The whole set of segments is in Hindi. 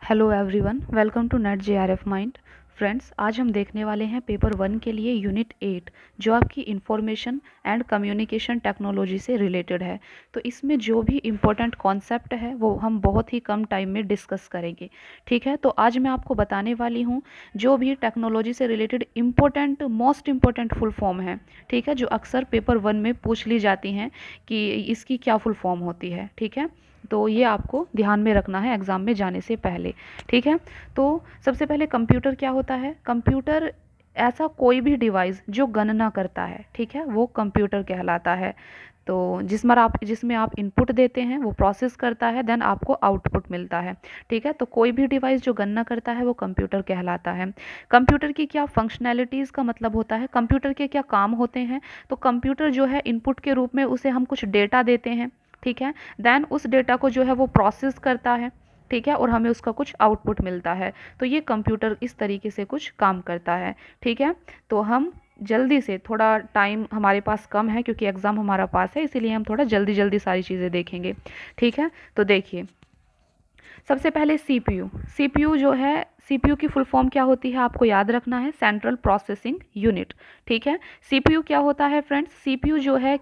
Hello everyone, welcome to NET JRF mind. Friends, आज हम देखने वाले हैं पेपर 1 के लिए यूनिट 8, जो आपकी इंफॉर्मेशन एंड कम्युनिकेशन टेक्नोलॉजी से रिलेटेड है। तो इसमें जो भी इम्पोर्टेंट कॉन्सेप्ट है वो हम बहुत ही कम टाइम में डिस्कस करेंगे। ठीक है, तो आज मैं आपको बताने वाली हूँ जो भी टेक्नोलॉजी से related important most important full form है। ठीक है, जो अक्सर पेपर 1 में पूछ ली जाती हैं कि इसकी क्या फुल फॉर्म होती है। ठीक है, तो ये आपको ध्यान में रखना है एग्ज़ाम में जाने से पहले। ठीक है, तो सबसे पहले कंप्यूटर क्या होता है। कंप्यूटर ऐसा कोई भी डिवाइस जो गणना करता है, ठीक है, वो कंप्यूटर कहलाता है। तो जिसमें आप इनपुट देते हैं वो प्रोसेस करता है, देन आपको आउटपुट मिलता है। ठीक है, तो कोई भी डिवाइस जो गणना करता है वो कंप्यूटर कहलाता है। कंप्यूटर की क्या फंक्शनैलिटीज़ का मतलब होता है, कंप्यूटर के क्या काम होते हैं। तो कंप्यूटर जो है इनपुट के रूप में उसे हम कुछ डेटा देते हैं। ठीक है, देन उस डेटा को जो है वो प्रोसेस करता है। ठीक है, और हमें उसका कुछ आउटपुट मिलता है। तो ये कंप्यूटर इस तरीके से कुछ काम करता है। ठीक है, तो हम जल्दी से, थोड़ा टाइम हमारे पास कम है क्योंकि एग्ज़ाम हमारा पास है, इसीलिए हम थोड़ा जल्दी जल्दी सारी चीज़ें देखेंगे। ठीक है, तो देखिए, सबसे पहले सीपीयू। सीपीयू जो है, सीपीयू की फुल फॉर्म क्या होती है आपको याद रखना है, सेंट्रल प्रोसेसिंग यूनिट। ठीक है, सीपीयू क्या होता है फ्रेंड्स, सीपीयू जो है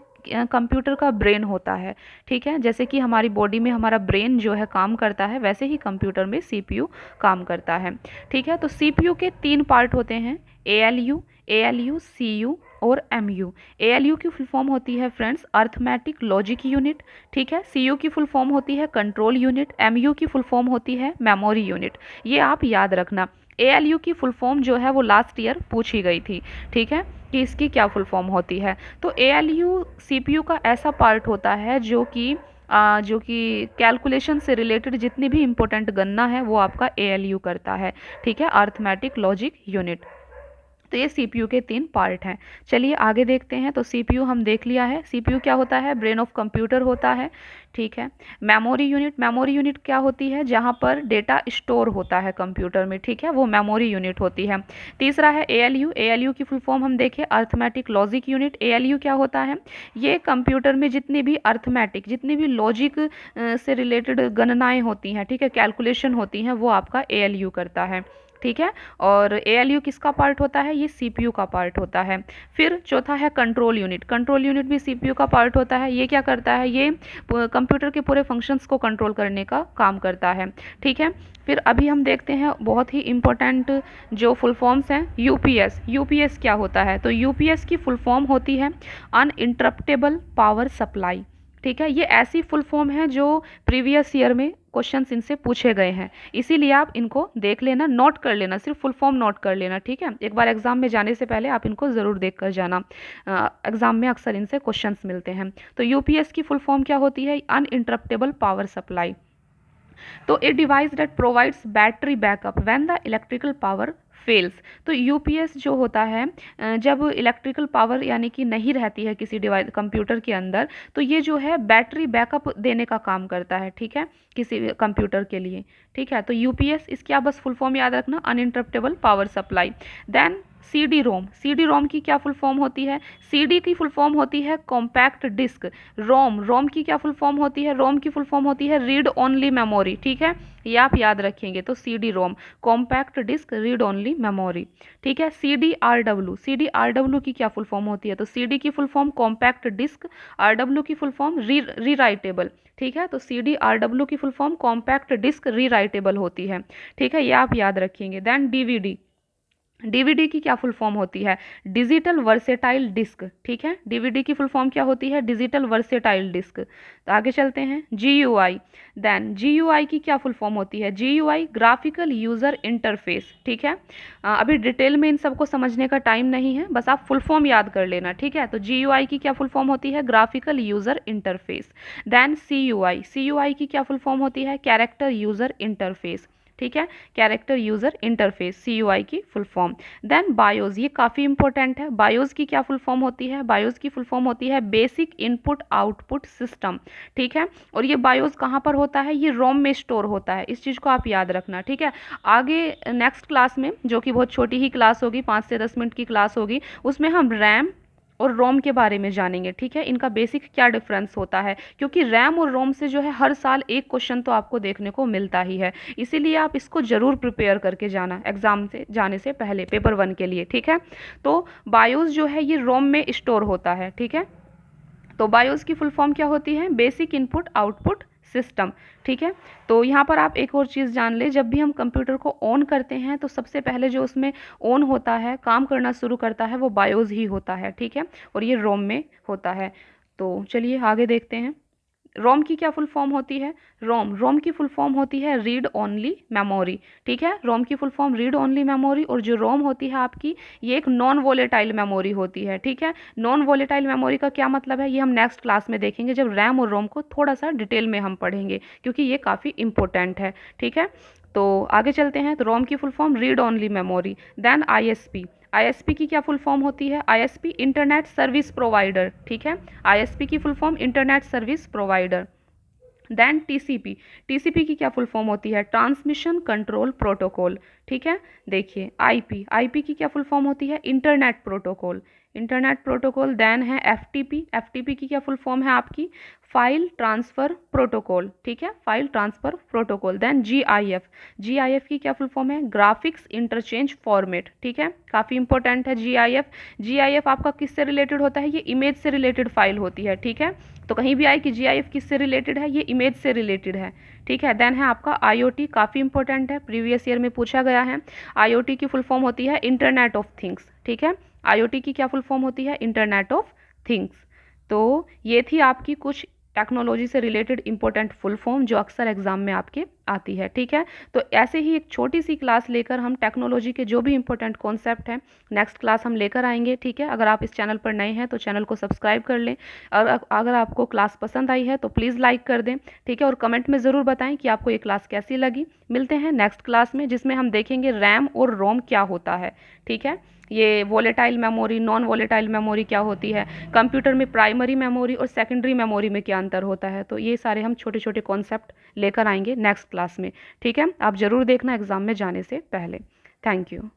कंप्यूटर का ब्रेन होता है। ठीक है, जैसे कि हमारी बॉडी में हमारा ब्रेन जो है काम करता है, वैसे ही कंप्यूटर में सीपीयू काम करता है। ठीक है, तो सीपीयू के 3 पार्ट होते हैं, एएलयू, एएलयू, सीयू और एमयू। एएलयू की फुल फॉर्म होती है फ्रेंड्स अर्थमेटिक लॉजिक यूनिट। ठीक है, सीयू की फुल फॉर्म होती है कंट्रोल यूनिट, एमयू की फुल फॉर्म होती है मेमोरी यूनिट। ये आप याद रखना। एएलयू की फुल फॉर्म जो है वो लास्ट ईयर पूछी गई थी। ठीक है, कि इसकी क्या फुल फॉर्म होती है। तो एएलयू सीपीयू का ऐसा पार्ट होता है जो कि कैलकुलेशन से रिलेटेड जितनी भी इंपॉर्टेंट गणना है वो आपका एएलयू करता है। ठीक है, अर्थमेटिक लॉजिक यूनिट। तो ये सीपीयू के 3 पार्ट हैं। चलिए आगे देखते हैं। तो सीपीयू हम देख लिया है, सीपीयू क्या होता है, ब्रेन ऑफ कंप्यूटर होता है। ठीक है, मेमोरी यूनिट, मेमोरी यूनिट क्या होती है, जहाँ पर डेटा स्टोर होता है कंप्यूटर में। ठीक है, वो मेमोरी यूनिट होती है। तीसरा है एएलयू, एएलयू की फुल फॉर्म हम देखें अर्थमेटिक लॉजिक यूनिट। एएलयू क्या होता है, ये कंप्यूटर में जितनी भी अर्थमेटिक, जितनी भी लॉजिक से रिलेटेड गणनाएं होती हैं, ठीक है, कैलकुलेशन होती हैं, वो आपका एएलयू करता है। ठीक है, और एएलयू किसका पार्ट होता है, ये सीपीयू का पार्ट होता है। फिर चौथा है कंट्रोल यूनिट, कंट्रोल यूनिट भी सीपीयू का पार्ट होता है। ये क्या करता है, ये कंप्यूटर के पूरे फंक्शंस को कंट्रोल करने का काम करता है। ठीक है, फिर अभी हम देखते हैं बहुत ही इंपॉर्टेंट जो फुल फॉर्म्स हैं, यूपीएस। यूपीएस क्या होता है, तो यूपीएस की फुल फॉर्म होती है अनइंटरप्टेबल पावर सप्लाई। ठीक है, ये ऐसी फुल फॉर्म है जो प्रीवियस ईयर में क्वेश्चंस इनसे पूछे गए हैं, इसीलिए आप इनको देख लेना, नोट कर लेना, सिर्फ फुल फॉर्म नोट कर लेना। ठीक है, एक बार एग्जाम में जाने से पहले आप इनको ज़रूर देख कर जाना, एग्जाम में अक्सर इनसे क्वेश्चंस मिलते हैं। तो यूपीएस की फुल फॉर्म क्या होती है, अनइंटरप्टेबल पावर सप्लाई। तो a device that provides battery backup when the electrical power fails. तो यूपीएस जो होता है, जब इलेक्ट्रिकल पावर यानी कि नहीं रहती है किसी डिवाइस कंप्यूटर के अंदर, तो ये जो है बैटरी बैकअप देने का काम करता है। ठीक है, किसी कंप्यूटर के लिए। ठीक है, तो यूपीएस, इसकी आप बस फुल फॉर्म याद रखना, uninterruptible power supply. Then CD ROM, CD ROM की क्या फुल फॉर्म होती है, सीडी की फुल फॉर्म होती है कॉम्पैक्ट डिस्क। रोम, रोम की क्या फुल फॉर्म होती है, रोम की फुल फॉर्म होती है रीड ओनली मेमोरी। ठीक है, ये आप याद रखेंगे। तो CD ROM, compact disc read only memory. ठीक है, सीडी आरडब्ल्यू, सीडी आरडब्ल्यू की क्या फुल फॉर्म होती है, तो सीडी की full form compact disc, RW की फुल फॉर्म रीराइटेबल। ठीक है, तो सीडी आरडब्ल्यू की full form compact disc rewritable होती है। ठीक है, ये आप याद रखेंगे। देन डीवीडी, डीवीडी की क्या फुल फॉर्म होती है, डिजिटल वर्सेटाइल डिस्क। ठीक है, डीवीडी की फुल फॉर्म क्या होती है, डिजिटल वर्सेटाइल डिस्क। तो आगे चलते हैं, जीयूआई। देन जीयूआई की क्या फुल फॉर्म होती है, जीयूआई ग्राफिकल यूजर इंटरफेस। ठीक है, अभी डिटेल में इन सबको समझने का टाइम नहीं है, बस आप फुल फॉर्म याद कर लेना। ठीक है, तो जीयूआई की क्या फुल फॉर्म होती है, graphical user interface. Then CUI, CUI की क्या फुल फॉर्म होती है, कैरेक्टर यूजर इंटरफेस। ठीक है, कैरेक्टर यूजर इंटरफेस, सीयूआई की फुल फॉर्म। देन बायोस, ये काफ़ी इंपॉर्टेंट है, बायोस की क्या फुल फॉर्म होती है, बायोस की फुल फॉर्म होती है बेसिक इनपुट आउटपुट सिस्टम। ठीक है, और ये बायोस कहाँ पर होता है, ये रोम में स्टोर होता है, इस चीज़ को आप याद रखना। ठीक है, आगे नेक्स्ट क्लास में, जो कि बहुत छोटी ही क्लास होगी, 5 से 10 मिनट की क्लास होगी, उसमें हम रैम, और रोम के बारे में जानेंगे, ठीक है, इनका बेसिक क्या डिफरेंस होता है, क्योंकि रैम और रोम से जो है हर साल एक क्वेश्चन तो आपको देखने को मिलता ही है, इसीलिए आप इसको जरूर प्रिपेयर करके जाना एग्जाम से जाने से पहले पेपर 1 के लिए, ठीक है। तो बायोस जो है ये रोम में स्टोर होता है, ठीक है। तो बायोस की फुल फॉर्म क्या होती है, बेसिक इनपुट आउटपुट सिस्टम, ठीक है। तो यहाँ पर आप एक और चीज़ जान ले, जब भी हम कंप्यूटर को ऑन करते हैं तो सबसे पहले जो उसमें ऑन होता है, काम करना शुरू करता है, वो बायोस ही होता है, ठीक है, और ये रोम में होता है। तो चलिए आगे देखते हैं। रोम की क्या फुल फॉर्म होती है, रोम की फुल फॉर्म होती है रीड ओनली मेमोरी, ठीक है। रोम की full form read only memory, और जो रोम होती है आपकी, ये एक नॉन वोलेटाइल मेमोरी होती है, ठीक है। नॉन वोलेटाइल मेमोरी का क्या मतलब है, ये हम नेक्स्ट क्लास में देखेंगे, जब रैम और रोम को थोड़ा सा डिटेल में हम पढ़ेंगे, क्योंकि ये काफ़ी इंपॉर्टेंट है, ठीक है। तो आगे चलते हैं। तो रोम की full form read only memory. Then ISP, ISP की क्या फुल फॉर्म होती है, आईएसपी इंटरनेट सर्विस प्रोवाइडर, ठीक है। आईएसपी की full form internet service provider. Then TCP, TCP की क्या फुल फॉर्म होती है, ट्रांसमिशन कंट्रोल प्रोटोकॉल, ठीक है। देखिए आईपी, आईपी की क्या फुल फॉर्म होती है, internet protocol, internet protocol. Then है एफटीपी, एफटीपी की क्या फुल फॉर्म है आपकी, फाइल ट्रांसफ़र प्रोटोकॉल, ठीक है, file transfer protocol. Then GIF, GIF की क्या फुल फॉर्म है, ग्राफिक्स इंटरचेंज फॉर्मेट, ठीक है, काफ़ी इंपॉर्टेंट है जीआईएफ। जीआईएफ आपका किससे रिलेटेड होता है, ये इमेज से रिलेटेड फाइल होती है, ठीक है। तो कहीं भी आए कि जीआईएफ किससे रिलेटेड है, ये इमेज से रिलेटेड है, ठीक है। देन है आपका आईओटी, काफ़ी इंपॉर्टेंट है, प्रीवियस ईयर में पूछा गया है। आईओटी की फुल फॉर्म होती है इंटरनेट ऑफ थिंग्स, ठीक है। आईओटी की क्या फुल फॉर्म होती है, इंटरनेट ऑफ थिंग्स। तो ये थी आपकी कुछ टेक्नोलॉजी से रिलेटेड इंपॉर्टेंट फुल फॉर्म जो अक्सर एग्जाम में आपके आती है, ठीक है। तो ऐसे ही एक छोटी सी क्लास लेकर हम टेक्नोलॉजी के जो भी इंपॉर्टेंट कॉन्सेप्ट हैं नेक्स्ट क्लास हम लेकर आएंगे, ठीक है। अगर आप इस चैनल पर नए हैं तो चैनल को सब्सक्राइब कर लें, और अगर आपको क्लास पसंद आई है तो प्लीज़ लाइक कर दें, ठीक है, और कमेंट में ज़रूर बताएं कि आपको ये क्लास कैसी लगी। मिलते हैं नेक्स्ट क्लास में, जिसमें हम देखेंगे रैम और रोम क्या होता है, ठीक है। ये volatile memory, non volatile memory क्या होती है, कंप्यूटर में प्राइमरी मेमोरी और सेकेंडरी मेमोरी में क्या अंतर होता है, तो ये सारे हम छोटे छोटे कॉन्सेप्ट लेकर आएंगे नेक्स्ट क्लास में, ठीक है। आप ज़रूर देखना एग्ज़ाम में जाने से पहले। Thank you.